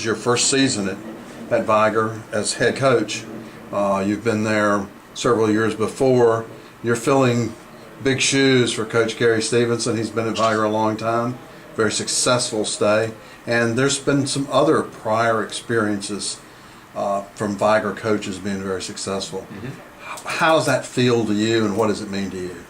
is your first season at Vigor as head coach. You've been there several years before. You're filling big shoes for Coach Gary Stevenson. He's been at Vigor a long time, very successful stay. And there's been some other prior experiences from Vigor coaches being very successful. Mm-hmm. How does that feel to you, and what does it mean to you?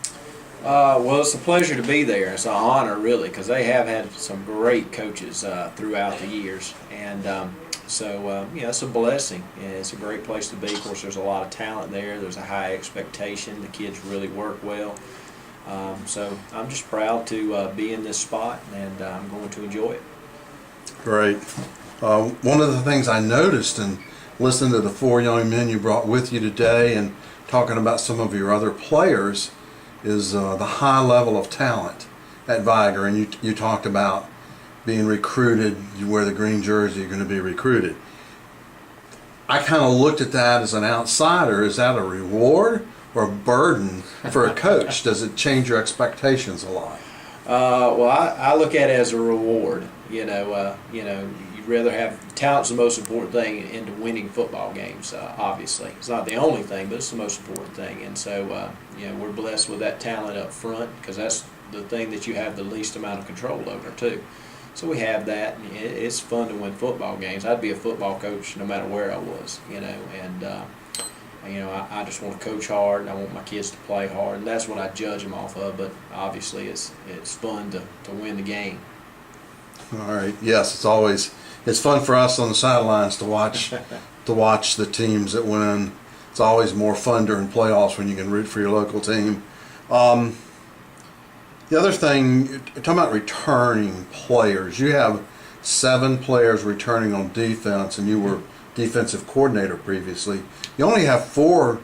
Well, it's a pleasure to be there. It's an honor, really, because they have had some great coaches throughout the years. And so, it's a blessing. It's a great place to be. Of course, there's a lot of talent there. There's a high expectation. The kids really work well. So I'm just proud to be in this spot, and I'm going to enjoy it. Great. One of the things I noticed in listening to the four young men you brought with you today and talking about some of your other players is the high level of talent at Vigor. And you talked about being recruited, you wear the green jersey, you're going to be recruited. I kind of looked at that as an outsider. Is that a reward or a burden for a coach? Does it change your expectations a lot? Well, I look at it as a reward. You'd rather have talent's the most important thing into winning football games. Obviously, it's not the only thing, but it's the most important thing. And so, we're blessed with that talent up front because that's the thing that you have the least amount of control over too. So we have that. And it's fun to win football games. I'd be a football coach no matter where I was. I just want to coach hard, and I want my kids to play hard, and that's what I judge them off of. But obviously, it's fun to win the game. All right. Yes, it's fun for us on the sidelines to watch the teams that win. It's always more fun during playoffs when you can root for your local team. The other thing, you're talking about returning players. You have 7 players returning on defense, and you were defensive coordinator previously. You only have 4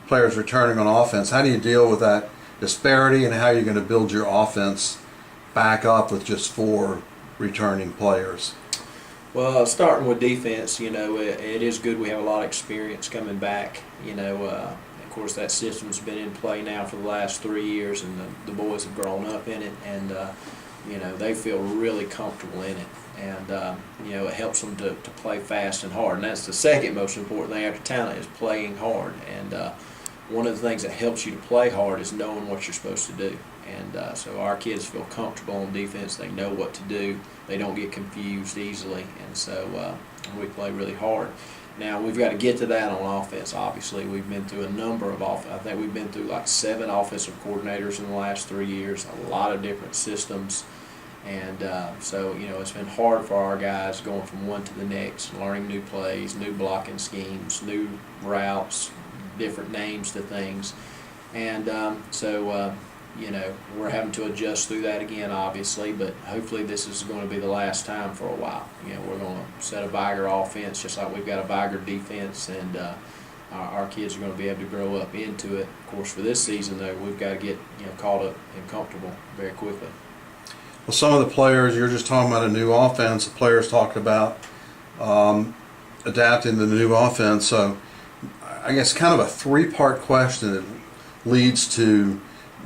players returning on offense. How do you deal with that disparity, and how are you going to build your offense back up with just 4 returning players? Well, starting with defense, it is good. We have a lot of experience coming back. Of course, that system's been in play now for the last 3 years, and the boys have grown up in it, and they feel really comfortable in it. And it helps them to play fast and hard, and that's the second most important thing after talent is playing hard. And one of the things that helps you to play hard is knowing what you're supposed to do. And so our kids feel comfortable on defense. They know what to do. They don't get confused easily, and so we play really hard. Now we've got to get to that on offense. Obviously, we've been through a number of I think we've been through like 7 offensive coordinators in the last 3 years. A lot of different systems. And so, it's been hard for our guys going from one to the next, learning new plays, new blocking schemes, new routes, different names to things. And we're having to adjust through that again, obviously, but hopefully this is going to be the last time for a while. We're going to set a Vigor offense just like we've got a Vigor defense, and our kids are going to be able to grow up into it. Of course, for this season, though, we've got to get caught up and comfortable very quickly. Well, some of the players, you're just talking about a new offense. The players talked about adapting the new offense. So I guess kind of a 3-part question that leads to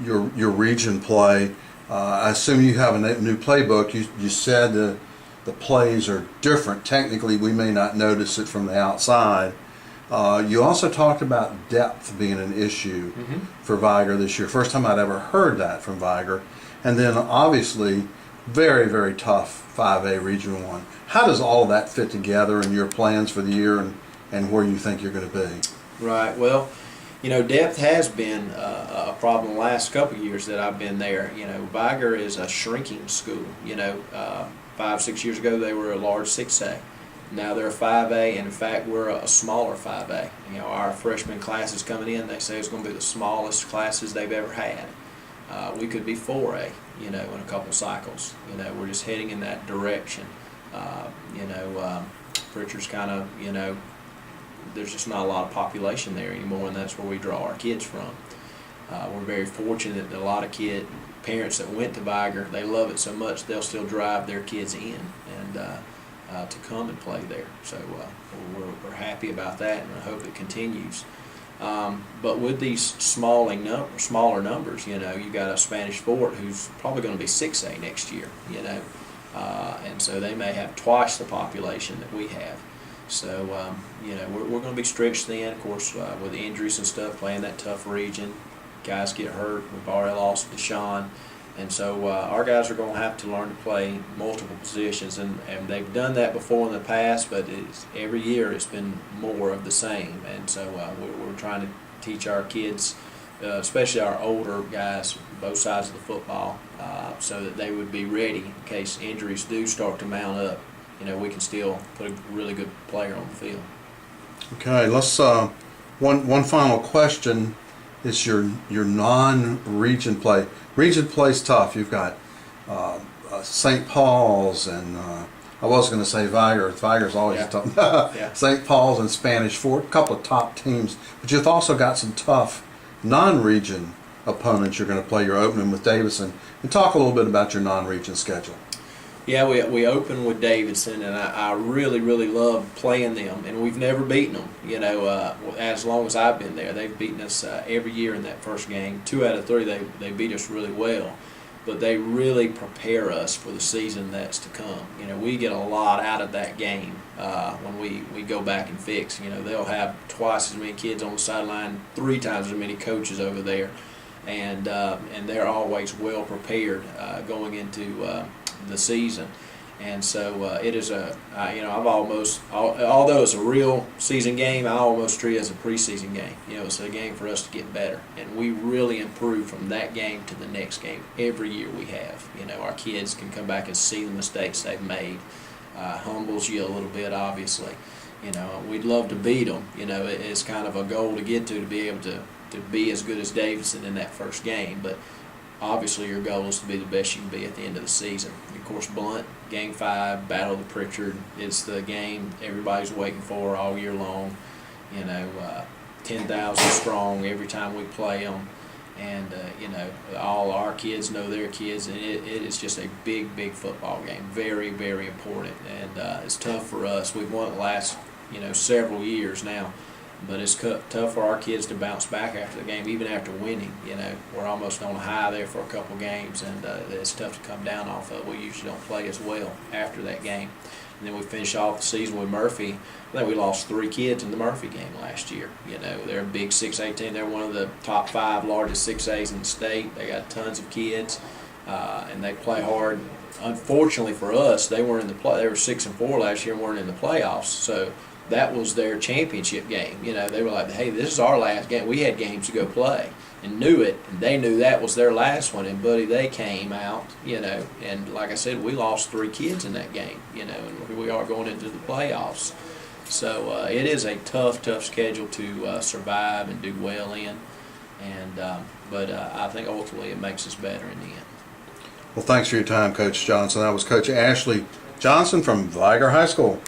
your region play. I assume you have a new playbook. You said the plays are different. Technically, we may not notice it from the outside. You also talked about depth being an issue for Vigor this year. First time I'd ever heard that from Vigor. And then obviously, very, very tough 5A Region 1. How does all of that fit together in your plans for the year and where you think you're going to be? Right. Well, depth has been a problem the last couple of years that I've been there. Vigor is a shrinking school. 5-6 years ago, they were a large 6A. Now they're a 5A, and in fact, we're a smaller 5A. Our freshman classes coming in, they say it's going to be the smallest classes they've ever had. We could be 4A, in a couple cycles. We're just heading in that direction. Pritchard's kind of, there's just not a lot of population there anymore, and that's where we draw our kids from. We're very fortunate that a lot of parents that went to Vigor, they love it so much they'll still drive their kids in and to come and play there. So we're happy about that, and I hope it continues. But with these smaller numbers, you got a Spanish Fort who's probably going to be 6A next year. and so they may have twice the population that we have. So, you know, we're going to be stretched thin, of course, with injuries and stuff, playing that tough region. Guys get hurt. We've already lost Deshaun. And so our guys are going to have to learn to play multiple positions, and they've done that before in the past, but every year it's been more of the same. And so we're trying to teach our kids, especially our older guys, both sides of the football, so that they would be ready in case injuries do start to mount up. You know, we can still put a really good player on the field. Okay, let's one final question. It's your non-region play. Region play's tough. You've got St. Paul's and I was going to say Vigor. Vigor's always tough. Yeah. St. Paul's and Spanish Fort, a couple of top teams. But you've also got some tough non-region opponents you're going to play. You're opening with Davidson. And talk a little bit about your non-region schedule. Yeah, we open with Davidson, and I really, really love playing them, and we've never beaten them. You know, as long as I've been there, they've beaten us every year in that first game. 2 out of 3, they beat us really well, but they really prepare us for the season that's to come. You know, we get a lot out of that game when we go back and fix. You know, they'll have twice as many kids on the sideline, 3 times as many coaches over there, and they're always well prepared going into the season. And so it is you know, although it's a real season game, I almost treat it as a preseason game. You know, it's a game for us to get better, and we really improve from that game to the next game every year we have. You know, our kids can come back and see the mistakes they've made. Humbles you a little bit, obviously. You know, we'd love to beat them. You know, it's kind of a goal to get to be able to be as good as Davidson in that first game, but obviously your goal is to be the best you can be at the end of the season. Of course, Blunt, Game 5, Battle of the Pritchard, it's the game everybody's waiting for all year long. You know, 10,000 strong every time we play them. And, you know, all our kids know their kids, and it is just a big, big football game. Very, very important. And it's tough for us. We've won the last, you know, several years now. But it's tough for our kids to bounce back after the game, even after winning. You know, we're almost on a high there for a couple games, and it's tough to come down off of. We usually don't play as well after that game. And then we finish off the season with Murphy. I think we lost 3 kids in the Murphy game last year. You know, they're a big 6A team. They're one of the top 5 largest 6As in the state. They got tons of kids, and they play hard. Unfortunately for us, they weren't in the play. They were 6-4 last year and weren't in the playoffs. So that was their championship game. You know, they were like, hey, this is our last game. We had games to go play and knew it, and they knew that was their last one. And, buddy, they came out, you know, and like I said, we lost 3 kids in that game, you know, and here we are going into the playoffs. So it is a tough, tough schedule to survive and do well in. And but I think ultimately it makes us better in the end. Well, thanks for your time, Coach Johnson. That was Coach Ashley Johnson from Vigor High School.